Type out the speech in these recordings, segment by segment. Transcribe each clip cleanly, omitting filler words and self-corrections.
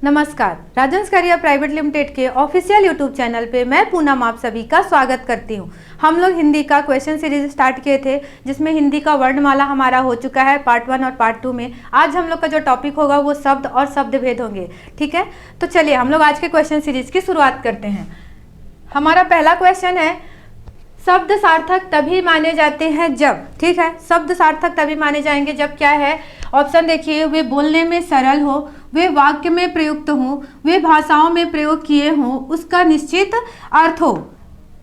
नमस्कार, Rajans career private limited के official YouTube channel पे मैं पूनम आप सभी का स्वागत करती हूँ। हम लोग हिंदी का क्वेश्चन सीरीज स्टार्ट किए थे, जिसमें हिंदी का वर्णमाला हमारा हो चुका है पार्ट 1 और पार्ट 2 में। आज हम लोग का जो टॉपिक होगा वो शब्द और शब्द भेद होंगे। ठीक है, तो चलिए हम लोग आज के क्वेश्चन सीरीज की शुरुआत करते हैं। हमारा पहला क्वेश्चन है, शब्द सार्थक तभी माने जाते हैं जब, ठीक है, शब्द सार्थक तभी माने जाएंगे जब क्या है, ऑप्शन देखिए, वे बोलने में सरल हो, वे वाक्य में प्रयुक्त हो, वे भाषाओं में प्रयोग किए हों, उसका निश्चित अर्थ हो।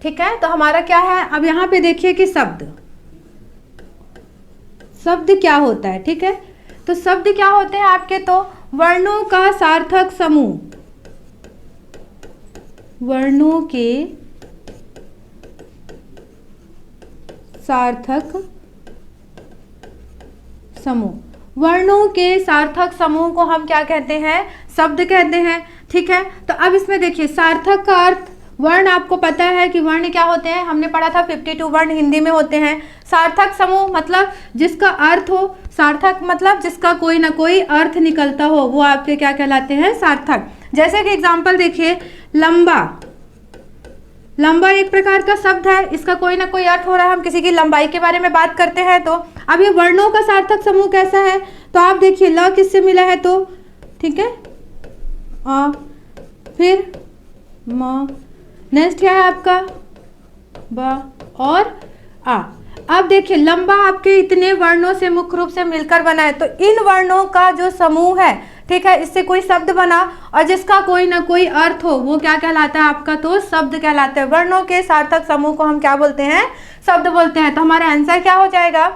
ठीक है, तो हमारा क्या है, अब यहाँ पे देखिए कि शब्द क्या होता है। ठीक है, तो शब्द क्या होते हैं आपके, तो वर्णों का सार्थक समूह, वर्णों के सार्थक समूह, वर्णों के सार्थक समूह को हम क्या कहते हैं, शब्द कहते हैं। ठीक है, तो अब इसमें देखिए सार्थक का अर्थ, वर्ण आपको पता है कि वर्ण क्या होते हैं, हमने पढ़ा था 52 वर्ण हिंदी में होते हैं। सार्थक समूह मतलब जिसका अर्थ हो, सार्थक मतलब जिसका कोई ना कोई अर्थ निकलता हो, वो आपके क्या कहलाते हैं, सार्थक। जैसे कि एग्जाम्पल देखिए, लंबा, लंबा एक प्रकार का शब्द है, इसका कोई ना कोई अर्थ हो रहा है, हम किसी की लंबाई के बारे में बात करते हैं। तो अब ये वर्णों का सार्थक समूह कैसा है, तो आप देखिए ल किससे मिला है, तो ठीक है, अ, फिर म, नेक्स्ट क्या है आपका, ब और आ। अब देखिए लंबा आपके इतने वर्णों से मुख्य रूप से मिलकर बना है, तो इन वर्णों का जो समूह है, ठीक है, इससे कोई शब्द बना और जिसका कोई ना कोई अर्थ हो, वो क्या कहलाता है आपका, तो शब्द कहलाता है। वर्णों के सार्थक समूह को हम क्या बोलते हैं, शब्द बोलते हैं। तो हमारा आंसर क्या हो जाएगा,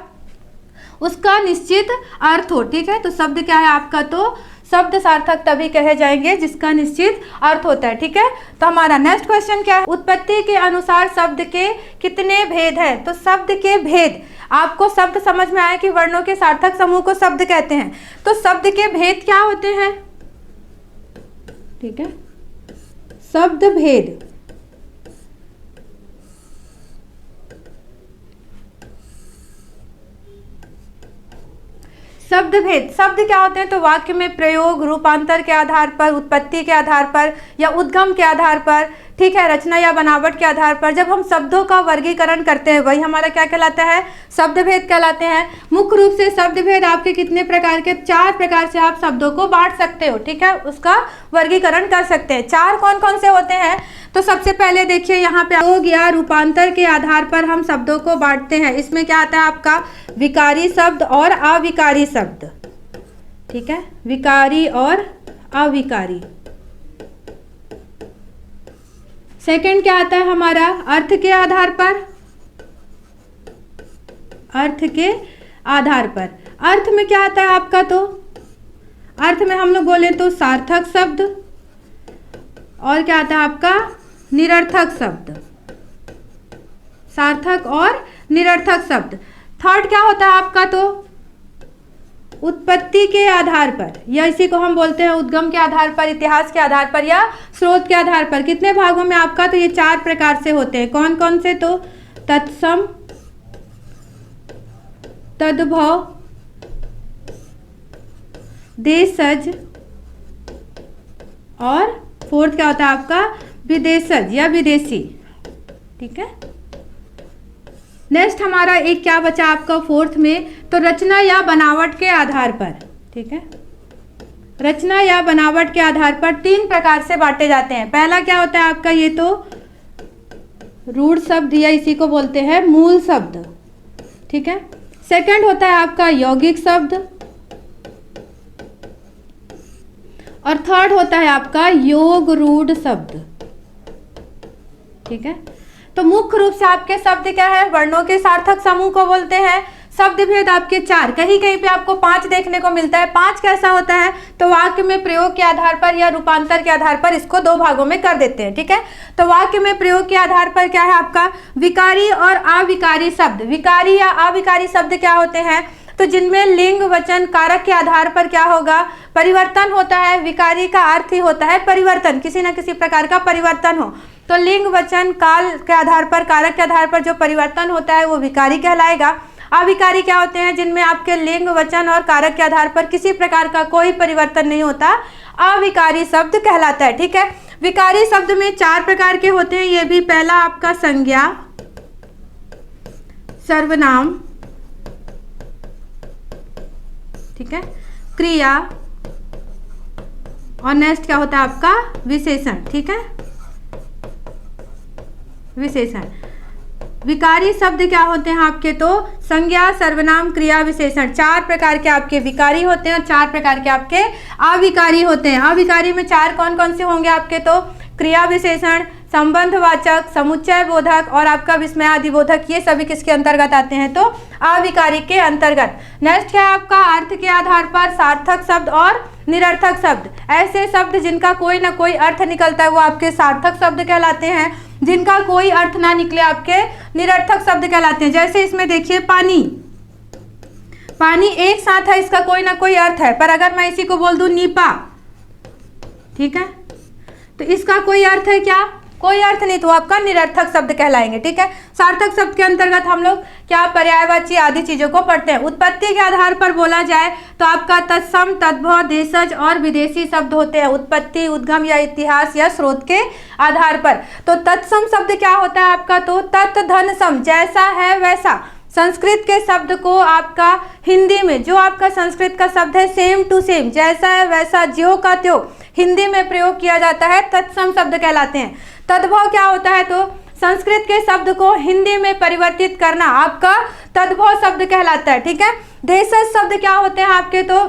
उसका निश्चित अर्थ हो। ठीक है, तो शब्द क्या है आपका, तो शब्द सार्थक तभी कहे जाएंगे जिसका निश्चित अर्थ होता है। ठीक है, तो हमारा नेक्स्ट क्वेश्चन क्या है, उत्पत्ति के अनुसार शब्द के कितने भेद हैं। तो शब्द के भेद, आपको शब्द समझ में आया कि वर्णों के सार्थक समूह को शब्द कहते हैं, तो शब्द के भेद क्या होते हैं। ठीक है, शब्द भेद, शब्द भेद, शब्द क्या होते हैं, तो वाक्य में प्रयोग, रूपांतर के आधार पर, उत्पत्ति के आधार पर या उद्गम के आधार पर, ठीक है, रचना या बनावट के आधार पर जब हम शब्दों का वर्गीकरण करते हैं, वही हमारा क्या कहलाता है, शब्द भेद कहलाते हैं। मुख्य रूप से शब्द भेद आपके कितने प्रकार के, 4 प्रकार से आप शब्दों को बांट सकते हो। ठीक है, उसका वर्गीकरण कर सकते हैं। 4 कौन कौन से होते हैं, तो सबसे पहले देखिए यहाँ पे प्रयोग या रूपांतर के आधार पर हम शब्दों को बांटते हैं। इसमें क्या आता है आपका, विकारी शब्द और अविकारी शब्द। ठीक है, विकारी और अविकारी। सेकंड क्या आता है हमारा, अर्थ के आधार पर, अर्थ के आधार पर। अर्थ में क्या आता है आपका, तो अर्थ में हम लोग बोले तो सार्थक शब्द, और क्या आता है आपका, निरर्थक शब्द, सार्थक और निरर्थक शब्द। थर्ड क्या होता है आपका, तो उत्पत्ति के आधार पर, या इसी को हम बोलते हैं उद्गम के आधार पर, इतिहास के आधार पर या स्रोत के आधार पर। कितने भागों में आपका, तो ये 4 प्रकार से होते हैं। कौन कौन से, तो तत्सम, तद्भव, देशज और फोर्थ क्या होता है आपका, विदेशज या विदेशी। ठीक है, नेक्स्ट हमारा एक क्या बचा आपका फोर्थ में, तो रचना या बनावट के आधार पर। ठीक है, रचना या बनावट के आधार पर 3 प्रकार से बांटे जाते हैं। पहला क्या होता है आपका, ये तो रूढ़ शब्द या इसी को बोलते हैं मूल शब्द। ठीक है, सेकंड होता है आपका यौगिक शब्द, और थर्ड होता है आपका योग रूढ़ शब्द। ठीक है, तो मुख्य रूप से आपके शब्द क्या है, वर्णों के सार्थक समूह को बोलते हैं। शब्द भेद आपके 4, कहीं कहीं पे आपको 5 देखने को मिलता है। 5 कैसा होता है, तो वाक्य में प्रयोग के आधार पर या रूपांतर के आधार पर इसको 2 भागों में कर देते हैं। ठीक है, तो वाक्य में प्रयोग के आधार पर क्या है आपका, विकारी और अविकारी शब्द। विकारी या अविकारी शब्द क्या होते हैं, तो जिनमें लिंग वचन कारक के आधार पर क्या होगा, परिवर्तन होता है। विकारी का अर्थ ही होता है परिवर्तन, किसी न किसी प्रकार का परिवर्तन हो। तो लिंग वचन काल के आधार पर, कारक के आधार पर जो परिवर्तन होता है वो विकारी कहलाएगा। अविकारी क्या होते हैं? जिनमें आपके लिंग, वचन और कारक के आधार पर किसी प्रकार का कोई परिवर्तन नहीं होता, अविकारी शब्द कहलाता है। ठीक है, विकारी शब्द में 4 प्रकार के होते हैं। ये भी पहला आपका संज्ञा, सर्वनाम, ठीक है, क्रिया और नेक्स्ट क्या होता है आपका? विशेषण। ठीक है, विशेषण। विकारी शब्द क्या होते हैं आपके? तो संज्ञा, सर्वनाम, क्रिया, विशेषण। 4 प्रकार के आपके विकारी होते हैं और 4 प्रकार के आपके अविकारी होते हैं। अविकारी में 4 कौन कौन से होंगे आपके? तो क्रिया विशेषण, संबंधवाचक, समुच्चय बोधक और आपका विस्मयादि बोधक, ये सभी किसके अंतर्गत आते हैं? तो अविकारी के अंतर्गत। नेक्स्ट क्या है आपका? अर्थ के आधार पर सार्थक शब्द और निरर्थक शब्द। ऐसे शब्द जिनका कोई ना कोई अर्थ निकलता है वो आपके सार्थक शब्द कहलाते हैं, जिनका कोई अर्थ ना निकले आपके निरर्थक शब्द कहलाते हैं। जैसे इसमें देखिए पानी, पानी एक साथ है, इसका कोई ना कोई अर्थ है, पर अगर मैं इसी को बोल दूं नीपा, ठीक है, तो इसका कोई अर्थ है क्या? कोई अर्थ नहीं, तो आपका निरर्थक शब्द कहलाएंगे। ठीक है, सार्थक शब्द के अंतर्गत हम लोग क्या पर्यायवाची आदि चीजों को पढ़ते हैं। उत्पत्ति के आधार पर बोला जाए तो आपका तत्सम, तद्भव, देशज और विदेशी शब्द होते हैं। उत्पत्ति, उद्गम या इतिहास या स्रोत के आधार पर। तो तत्सम शब्द क्या होता है आपका? तो तत् धन सम, जैसा है वैसा। संस्कृत के शब्द को आपका हिंदी में, जो आपका संस्कृत का शब्द है सेम टू सेम, जैसा है वैसा, ज्यों का त्यों हिंदी में प्रयोग किया जाता है, तत्सम शब्द कहलाते हैं। तद्भव क्या होता है? तो संस्कृत के शब्द को हिंदी में परिवर्तित करना आपका तद्भव शब्द कहलाता है। ठीक है, देशज शब्द क्या होते हैं आपके? तो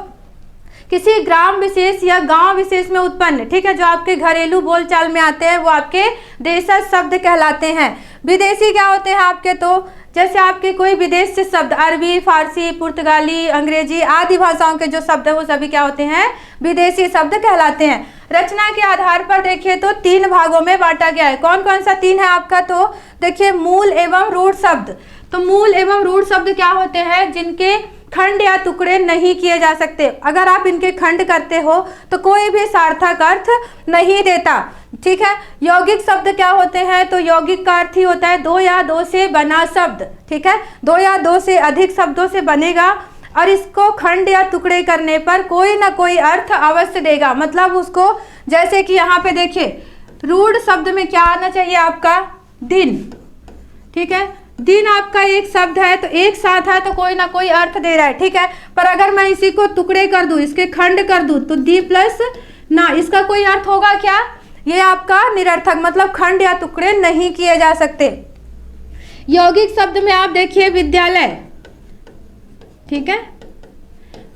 किसी ग्राम विशेष या गांव विशेष में उत्पन्न, ठीक है, जो आपके घरेलू बोलचाल में आते हैं वो आपके देशज शब्द कहलाते हैं। विदेशी क्या होते हैं आपके? तो जैसे आपके कोई विदेश से शब्द, अरबी, फारसी, पुर्तगाली, अंग्रेजी आदि भाषाओं के जो शब्द है वो सभी क्या होते हैं? विदेशी शब्द कहलाते हैं। रचना के आधार पर देखिए तो 3 भागों में बांटा गया है। कौन कौन सा 3 है आपका? तो देखिए मूल एवं रूढ़ शब्द। तो मूल एवं रूढ़ शब्द क्या होते हैं? जिनके खंड या टुकड़े नहीं किए जा सकते। अगर आप इनके खंड करते हो तो कोई भी सार्थक अर्थ नहीं देता। ठीक है, यौगिक शब्द क्या होते हैं? तो यौगिक का अर्थ ही होता है 2 या 2 से बना शब्द। ठीक है, 2 या 2 से अधिक शब्दों से बनेगा और इसको खंड या टुकड़े करने पर कोई ना कोई अर्थ अवश्य देगा। मतलब उसको, जैसे कि यहाँ पे देखिए रूढ़ शब्द में क्या आना चाहिए आपका? दिन। ठीक है, दिन आपका एक शब्द है तो एक साथ है तो कोई ना कोई अर्थ दे रहा है। ठीक है, पर अगर मैं इसी को टुकड़े कर दूं, इसके खंड कर दूं, तो दी प्लस ना, इसका कोई अर्थ होगा क्या? ये आपका निरर्थक, मतलब खंड या टुकड़े नहीं किए जा सकते। यौगिक शब्द में आप देखिए विद्यालय, ठीक है,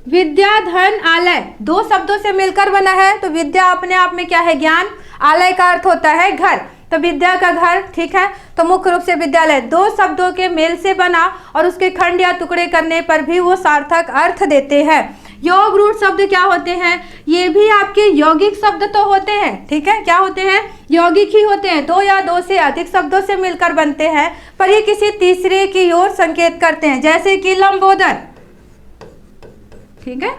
विद्या, धन, आलय 2 शब्दों से मिलकर बना है। तो विद्या अपने आप में क्या है? ज्ञान। आलय का अर्थ होता है घर, तो विद्या का घर। ठीक है, तो मुख्य रूप से विद्यालय 2 शब्दों के मेल से बना और उसके खंड या टुकड़े करने पर भी वो सार्थक अर्थ देते हैं। योग रूढ़ शब्द क्या होते हैं? ये भी आपके यौगिक शब्द तो होते हैं। ठीक है, क्या होते हैं? यौगिक ही होते हैं, 2 या 2 से अधिक शब्दों से मिलकर बनते हैं, पर ये किसी तीसरे की ओर संकेत करते हैं। जैसे कि लंबोदर, ठीक है,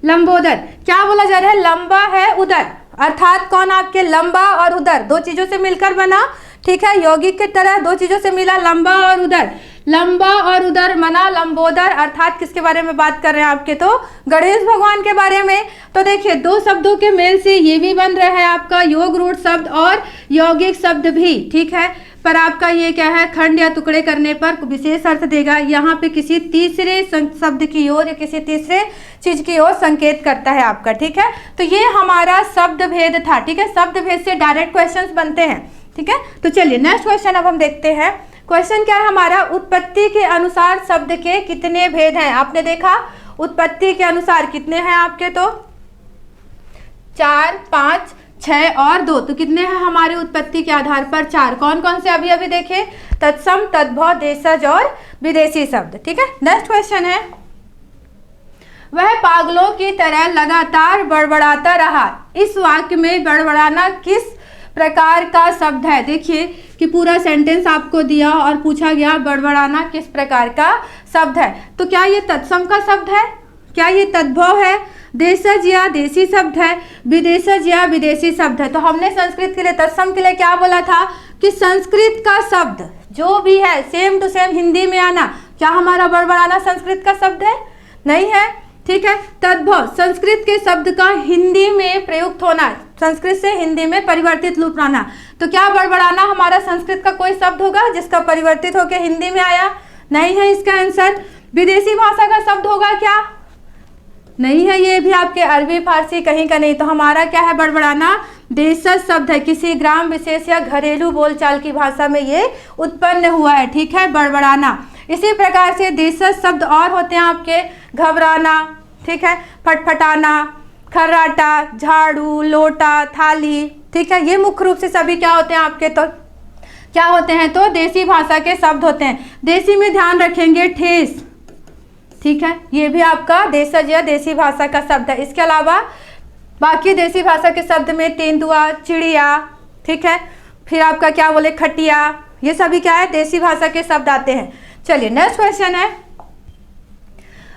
लंबोदर क्या बोला जा रहा है? लंबा है उदर, अर्थात कौन? आपके लंबा और उदर 2 चीजों से मिलकर बना। ठीक है, यौगिक की तरह 2 चीजों से मिला, लंबा और उदर। लंबा और उदर मना लंबोदर, अर्थात किसके बारे में बात कर रहे हैं आपके? तो गणेश भगवान के बारे में। तो देखिए 2 शब्दों के मेल से ये भी बन रहा है आपका योग रूढ़ शब्द और यौगिक शब्द भी। ठीक है, पर आपका ये क्या है? खंड या टुकड़े करने पर विशेष अर्थ देगा। यहाँ पे किसी तीसरे शब्द की ओर या किसी तीसरे चीज की ओर संकेत करता है आपका। ठीक है, तो ये हमारा शब्द भेद था। ठीक है, शब्द भेद से डायरेक्ट क्वेश्चंस बनते हैं। ठीक है, तो चलिए नेक्स्ट क्वेश्चन अब हम देखते हैं। क्वेश्चन क्या है हमारा? उत्पत्ति के अनुसार शब्द के कितने भेद हैं? आपने देखा उत्पत्ति के अनुसार कितने हैं आपके? तो 4, 5, 6 और 2। तो कितने हैं हमारे उत्पत्ति के आधार पर? 4। कौन कौन से? अभी अभी देखे, तत्सम, तद्भव, देशज और विदेशी शब्द। ठीक है, नेक्स्ट क्वेश्चन है, वह पागलों की तरह लगातार बड़बड़ाता रहा। इस वाक्य में बड़बड़ाना किस प्रकार का शब्द है? देखिए कि पूरा सेंटेंस आपको दिया और पूछा गया बड़बड़ाना किस प्रकार का शब्द है। तो क्या ये तत्सम का शब्द है? क्या ये तद्भव है? देशज या देशी शब्द है? विदेशज या विदेशी शब्द है? तो हमने संस्कृत के लिए, तत्सम के लिए क्या बोला था कि संस्कृत का शब्द जो भी है सेम टू सेम हिंदी में आना, क्या हमारा बड़बड़ाना संस्कृत का शब्द है? नहीं है, ठीक है। तद्भव संस्कृत के शब्द का हिंदी में प्रयुक्त होना, संस्कृत से हिंदी में परिवर्तित रूप लाना। तो क्या बड़बड़ाना हमारा संस्कृत का कोई शब्द होगा जिसका परिवर्तित होकर हिंदी में आया? नहीं है इसका आंसर। विदेशी भाषा का शब्द होगा क्या? नहीं है, ये भी आपके अरबी फारसी कहीं का नहीं। तो हमारा क्या है? बड़बड़ाना देशज शब्द है, किसी ग्राम विशेष या घरेलू बोलचाल की भाषा में ये उत्पन्न हुआ है, ठीक है, बड़बड़ाना। इसी प्रकार से देशज शब्द और होते हैं आपके, घबराना, ठीक है, फटफटाना, खर्राटा, झाड़ू, लोटा, थाली, ठीक है। ये मुख्य रूप से सभी क्या होते हैं आपके, तो क्या होते हैं, तो देसी भाषा के शब्द होते हैं। देसी में ध्यान रखेंगे ठेस, ठीक है, ये भी आपका देशज या देसी भाषा का शब्द है। इसके अलावा बाकी देसी भाषा के शब्द में तेंदुआ, चिड़िया, ठीक है, फिर आपका क्या बोले खटिया, ये सभी क्या है? देसी भाषा के शब्द आते हैं। चलिए नेक्स्ट क्वेश्चन है,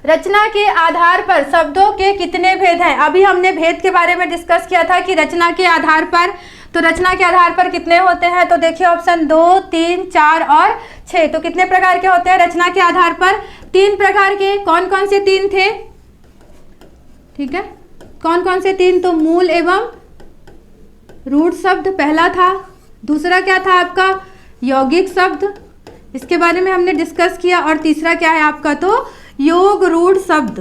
रचना के आधार पर शब्दों के कितने भेद हैं? अभी हमने भेद के बारे में डिस्कस किया था कि रचना के आधार पर, तो रचना के आधार पर कितने होते हैं? तो देखिए ऑप्शन 2, 3, 4 और 6। तो कितने प्रकार के होते हैं रचना के आधार पर? 3 प्रकार के। कौन कौन से 3 थे? ठीक है, कौन कौन से 3? तो मूल एवं रूढ़ शब्द पहला था। दूसरा क्या था आपका? यौगिक शब्द, इसके बारे में हमने डिस्कस किया। और तीसरा क्या है आपका? तो योग रूढ़ शब्द,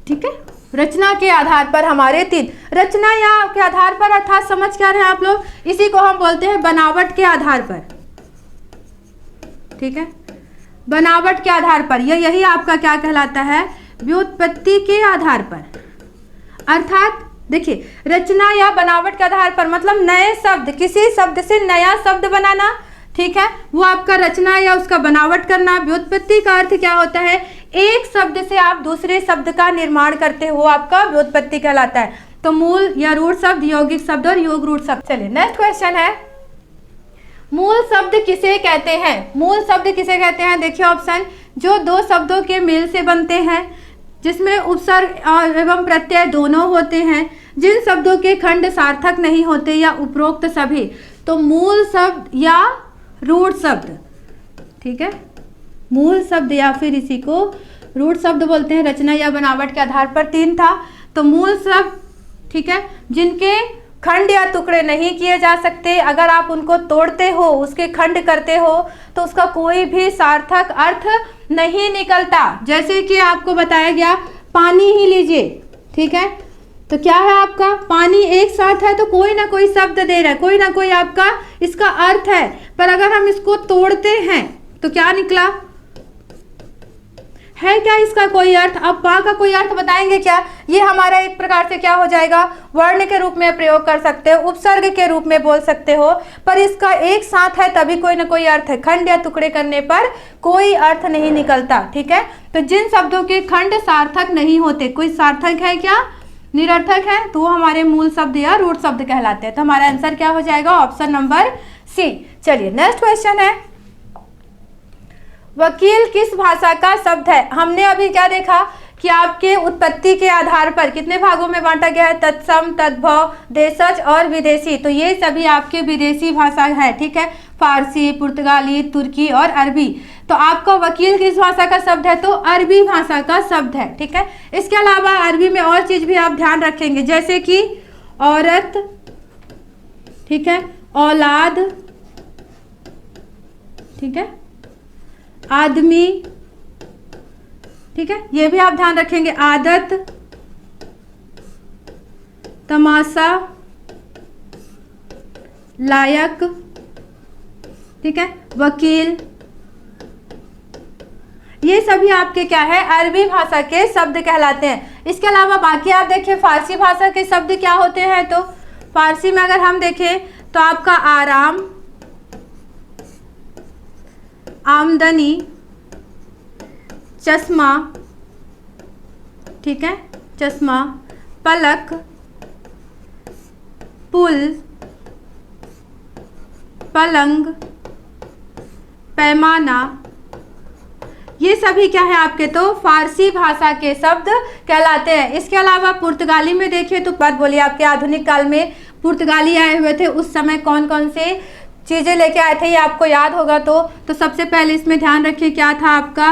ठीक है। रचना के आधार पर हमारे 3, रचना या के आधार पर अर्थात समझ क्या रहे हैं आप लोग? इसी को हम बोलते हैं बनावट के आधार पर, ठीक है, बनावट के आधार पर। यही आपका क्या कहलाता है? व्युत्पत्ति के आधार पर। अर्थात देखिए, रचना या बनावट के आधार पर मतलब नए शब्द, किसी शब्द से नया शब्द बनाना, ठीक है, वो आपका रचना या उसका बनावट करना। व्युत्पत्ति का अर्थ क्या होता है? एक शब्द से आप दूसरे शब्द का निर्माण करते हो, आपका व्युत्पत्ति कहलाता है। तो मूल या रूढ़ शब्द, यौगिक शब्द और योग रूढ़ शब्द। चलिए नेक्स्ट क्वेश्चन है, मूल शब्द किसे कहते हैं? मूल शब्द किसे कहते हैं? देखिए ऑप्शन, जो 2 शब्दों के मेल से बनते हैं, जिसमें उपसर्ग एवं प्रत्यय दोनों होते हैं, जिन शब्दों के खंड सार्थक नहीं होते या उपरोक्त सभी। तो मूल शब्द या रूढ़ शब्द, ठीक है, मूल शब्द या फिर इसी को रूढ़ शब्द बोलते हैं। रचना या बनावट के आधार पर 3 था। तो मूल शब्द, ठीक है, जिनके खंड या टुकड़े नहीं किए जा सकते, अगर आप उनको तोड़ते हो, उसके खंड करते हो, तो उसका कोई भी सार्थक अर्थ नहीं निकलता। जैसे कि आपको बताया गया, पानी ही लीजिए, ठीक है, तो क्या है आपका? पानी एक साथ है तो कोई ना कोई शब्द दे रहा है, कोई ना कोई आपका इसका अर्थ है। पर अगर हम इसको तोड़ते हैं तो क्या निकला? है क्या इसका कोई अर्थ? अब पा का कोई अर्थ बताएंगे क्या? ये हमारा एक प्रकार से क्या हो जाएगा? वर्ण के रूप में प्रयोग कर सकते हो, उपसर्ग के रूप में बोल सकते हो, पर इसका एक साथ है तभी कोई ना कोई अर्थ है। खंड या टुकड़े करने पर कोई अर्थ नहीं निकलता, ठीक है। तो जिन शब्दों के खंड सार्थक नहीं होते, कोई सार्थक है क्या? निरर्थक है, तो वो हमारे मूल शब्द या रूढ़ शब्द कहलाते हैं। तो हमारा आंसर क्या हो जाएगा? Option number C. चलिए नेक्स्ट क्वेश्चन है, वकील किस भाषा का शब्द है? हमने अभी क्या देखा कि आपके उत्पत्ति के आधार पर कितने भागों में बांटा गया है? तत्सम, तद्भव, देशज और विदेशी। तो ये सभी आपके विदेशी भाषा है, ठीक है, फारसी, पुर्तगाली, तुर्की और अरबी। तो आपका वकील किस भाषा का शब्द है? तो अरबी भाषा का शब्द है, ठीक है। इसके अलावा अरबी में और चीज भी आप ध्यान रखेंगे, जैसे कि औरत, ठीक है, औलाद, ठीक है, आदमी, ठीक है, ये भी आप ध्यान रखेंगे। आदत, तमाशा, लायक, ठीक है, वकील, ये सभी आपके क्या है? अरबी भाषा के शब्द कहलाते हैं। इसके अलावा बाकी आप देखिए फारसी भाषा के शब्द क्या होते हैं? तो फारसी में अगर हम देखें तो आपका आराम, आमदनी, चश्मा, ठीक है, चश्मा, पलक, पुल, पलंग, पैमाना, ये सभी क्या है आपके? तो फारसी भाषा के शब्द कहलाते हैं। इसके अलावा पुर्तगाली में देखिए तो बात बोलिए, आपके आधुनिक काल में पुर्तगाली आए हुए थे, उस समय कौन कौन से चीज़ें लेके आए थे, ये आपको याद होगा। तो सबसे पहले इसमें ध्यान रखिए क्या था आपका,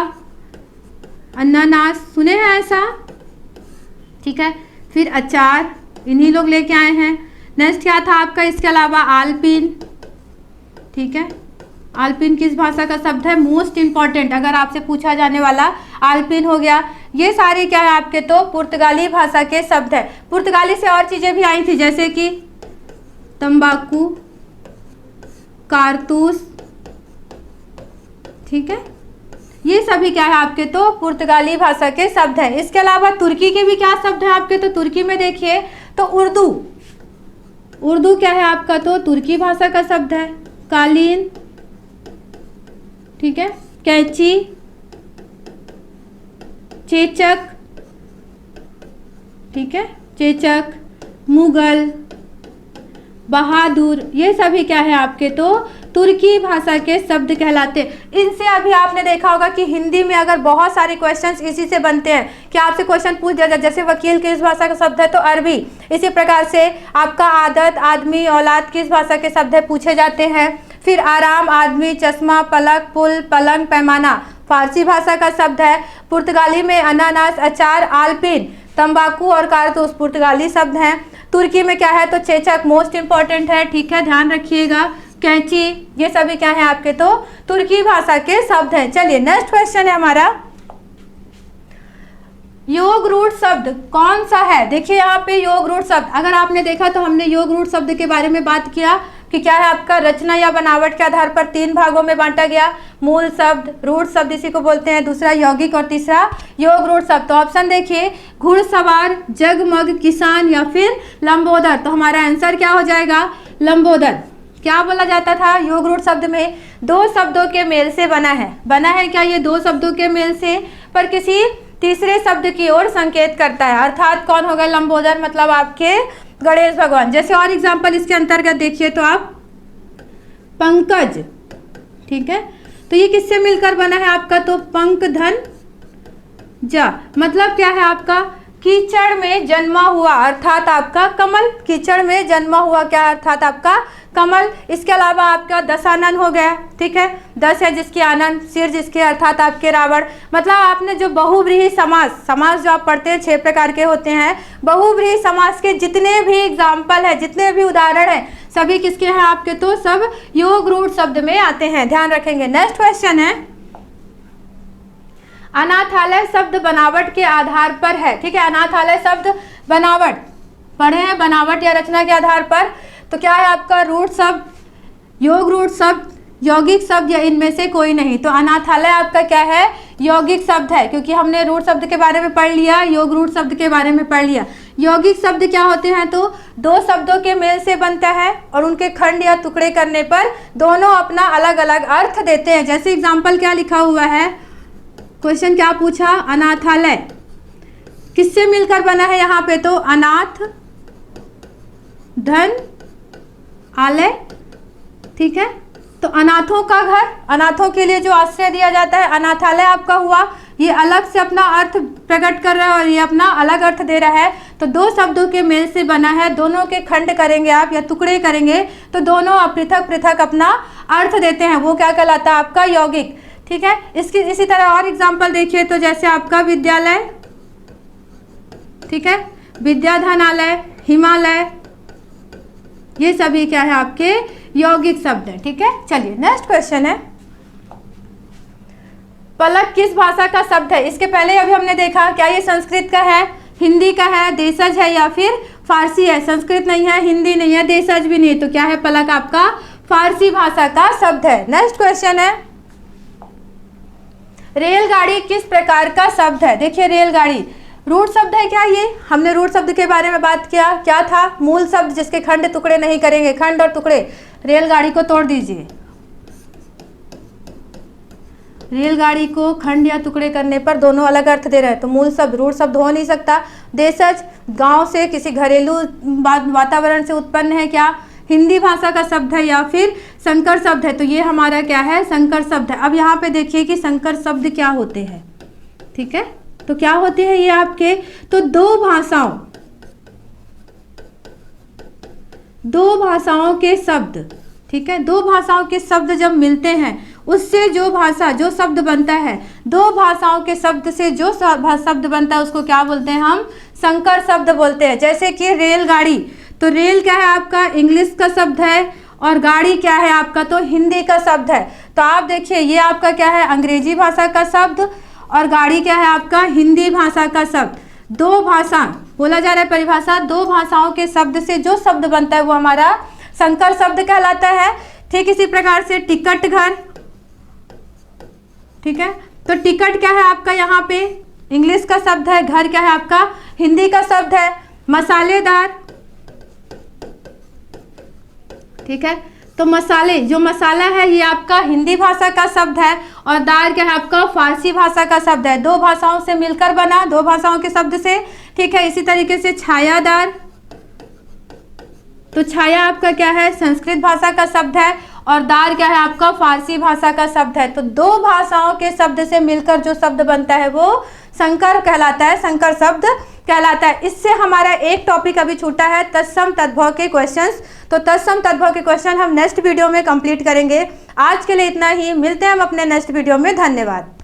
अनानास, सुने हैं ऐसा, ठीक है। फिर अचार, इन्हीं लोग लेके आए हैं। नेक्स्ट क्या था आपका इसके अलावा, आलपिन, ठीक है। आलपिन किस भाषा का शब्द है, मोस्ट इंपॉर्टेंट अगर आपसे पूछा जाने वाला, आलपिन हो गया। ये सारे क्या है आपके, तो पुर्तगाली भाषा के शब्द है। पुर्तगाली से और चीज़ें भी आई थी जैसे कि तंबाकू, कारतूस, ठीक है। ये सभी क्या है आपके, तो पुर्तगाली भाषा के शब्द है। इसके अलावा तुर्की के भी क्या शब्द है आपके, तो तुर्की में देखिए तो उर्दू, उर्दू क्या है आपका, तो तुर्की भाषा का शब्द है। कालीन, ठीक है। कैंची, चेचक, ठीक है, चेचक, मुगल, बहादुर, ये सभी क्या है आपके, तो तुर्की भाषा के शब्द कहलाते। इनसे अभी आपने देखा होगा कि हिंदी में अगर बहुत सारे क्वेश्चंस इसी से बनते हैं कि आपसे क्वेश्चन पूछ दिया जाए, जैसे वकील किस भाषा का शब्द है, तो अरबी। इसी प्रकार से आपका आदत, आदमी, औलाद किस भाषा के शब्द है, पूछे जाते हैं। फिर आराम, आदमी, चश्मा, पलक, पुल, पलंग, पैमाना, फारसी भाषा का शब्द है। पुर्तगाली में अनानास, अचार, आलपिन, तंबाकू और कारतूस पुर्तगाली शब्द हैं। तुर्की में क्या है, तो चेचक मोस्ट इंपॉर्टेंट है, ठीक है, ध्यान रखिएगा। कैंची, ये सभी क्या है आपके, तो तुर्की भाषा के शब्द हैं। चलिए नेक्स्ट क्वेश्चन है हमारा, योग रूट शब्द कौन सा है। देखिए यहाँ पे योग रूट शब्द, अगर आपने देखा तो हमने योग रूट शब्द के बारे में बात किया कि क्या है आपका, रचना या बनावट के आधार पर 3 भागों में बांटा गया। मूल शब्द, रूट शब्द इसी को बोलते हैं, दूसरा यौगिक और तीसरा योग रूट शब्द। तो ऑप्शन देखिए, घुड़सवार, जगमग, किसान या फिर लंबोदर। तो हमारा आंसर क्या हो जाएगा, लंबोदर। क्या बोला जाता था, योग रूट शब्द में 2 शब्दों के मेल से बना है क्या, ये 2 शब्दों के मेल से, पर किसी तीसरे शब्द की ओर संकेत करता है। अर्थात कौन होगा, लंबोदर, मतलब आपके गणेश भगवान। जैसे और एग्जाम्पल इसके अंतर्गत देखिए तो आप, पंकज, ठीक है, तो ये किससे मिलकर बना है आपका, तो पंकधन जा, मतलब क्या है आपका, कीचड़ में जन्मा हुआ, अर्थात आपका कमल। कीचड़ में जन्मा हुआ क्या, अर्थात आपका कमल। इसके अलावा आपका दशानन हो गया, ठीक है, 10 है जिसके आनंद, सिर जिसके, अर्थात आपके रावण। मतलब आपने जो बहुव्रीहि समास जो आप पढ़ते हैं 6 प्रकार के होते हैं, बहुव्रीहि समास के जितने भी एग्जाम्पल है, जितने भी उदाहरण है, सभी किसके हैं आपके, तो सब योग रूट शब्द में आते हैं, ध्यान रखेंगे। नेक्स्ट क्वेश्चन है, अनाथालय शब्द बनावट के आधार पर है, ठीक है। अनाथालय शब्द बनावट पढ़े हैं, बनावट या रचना के आधार पर। तो क्या है आपका, रूट शब्द, योग रूट शब्द, यौगिक शब्द या इनमें से कोई नहीं। तो अनाथालय आपका क्या है, यौगिक शब्द है, क्योंकि हमने रूट शब्द के बारे में पढ़ लिया, योग रूट शब्द के बारे में पढ़ लिया। यौगिक शब्द क्या होते हैं, तो 2 शब्दों के मेल से बनता है और उनके खंड या टुकड़े करने पर दोनों अपना अलग अलग अर्थ देते हैं। जैसे एग्जाम्पल क्या लिखा हुआ है, क्वेश्चन क्या पूछा, अनाथालय किससे मिलकर बना है यहाँ पे, तो अनाथ, धन, आलय, ठीक है। तो अनाथों का घर, अनाथों के लिए जो आश्रय दिया जाता है, अनाथालय आपका हुआ। ये अलग से अपना अर्थ प्रकट कर रहा है और ये अपना अलग अर्थ दे रहा है। तो 2 शब्दों के मेल से बना है, दोनों के खंड करेंगे आप या टुकड़े करेंगे तो दोनों पृथक पृथक अपना अर्थ देते हैं, वो क्या कहलाता है, आपका यौगिक, ठीक है। इसी तरह और एग्जाम्पल देखिए तो जैसे आपका विद्यालय, ठीक है, विद्याधनालय, हिमालय, ये सभी क्या है आपके यौगिक शब्द है, ठीक है। चलिए नेक्स्ट क्वेश्चन है, पलक किस भाषा का शब्द है। इसके पहले अभी हमने देखा, क्या ये संस्कृत का है, हिंदी का है, देशज है या फिर फारसी है। संस्कृत नहीं है, हिंदी नहीं है, देशज भी नहीं है, तो क्या है, पलक आपका फारसी भाषा का शब्द है। नेक्स्ट क्वेश्चन है, रेलगाड़ी किस प्रकार का शब्द है। देखिए रेलगाड़ी रूट शब्द है क्या, ये हमने रूट शब्द के बारे में बात किया, क्या था, मूल शब्द जिसके खंड टुकड़े नहीं करेंगे, खंड और टुकड़े। रेलगाड़ी को तोड़ दीजिए, रेलगाड़ी को खंड या टुकड़े करने पर दोनों अलग अर्थ दे रहे हैं, तो मूल शब्द रूट शब्द हो नहीं सकता। देशज गांव से, किसी घरेलू वातावरण से उत्पन्न है, क्या हिंदी भाषा का शब्द है या फिर संकर शब्द है, तो ये हमारा क्या है, संकर शब्द है। अब यहाँ पे देखिए कि संकर शब्द क्या होते हैं, ठीक है, तो क्या होते हैं ये आपके, तो 2 भाषाओं के शब्द ठीक है, दो भाषाओं के शब्द जब मिलते हैं उससे जो भाषा जो शब्द बनता है, दो भाषाओं के शब्द से जो शब्द बनता है उसको क्या बोलते हैं हम? संकर शब्द बोलते हैं। जैसे कि रेलगाड़ी, तो रेल क्या है आपका? इंग्लिश का शब्द है, और गाड़ी क्या है आपका? तो हिंदी का शब्द है। तो आप देखिए ये आपका क्या है? अंग्रेजी भाषा का शब्द, और गाड़ी क्या है आपका? हिंदी भाषा का शब्द। दो भाषा बोला जा रहा है, परिभाषा, दो भाषाओं के शब्द से जो शब्द बनता है वो हमारा संकर शब्द कहलाता है। ठीक इसी प्रकार से टिकट घर, ठीक है, तो टिकट क्या है आपका? यहाँ पे इंग्लिश का शब्द है, घर क्या है आपका? हिंदी का शब्द है। मसालेदार, ठीक है, तो मसाले, जो मसाला है ये आपका हिंदी भाषा का शब्द है, और दार क्या है आपका? फारसी भाषा का शब्द है। दो भाषाओं से मिलकर बना, दो भाषाओं के शब्द से, ठीक है। इसी तरीके से छायादार, तो छाया आपका क्या है? संस्कृत भाषा का शब्द है, और दार क्या है आपका? फारसी भाषा का शब्द है। तो दो भाषाओं के शब्द से मिलकर जो शब्द बनता है वो संकर कहलाता है, संकर शब्द कहलाता है। इससे हमारा एक टॉपिक अभी छूटा है, तत्सम तद्भव के क्वेश्चंस। तो तत्सम तद्भव के क्वेश्चन हम नेक्स्ट वीडियो में कंप्लीट करेंगे। आज के लिए इतना ही, मिलते हैं हम अपने नेक्स्ट वीडियो में। धन्यवाद।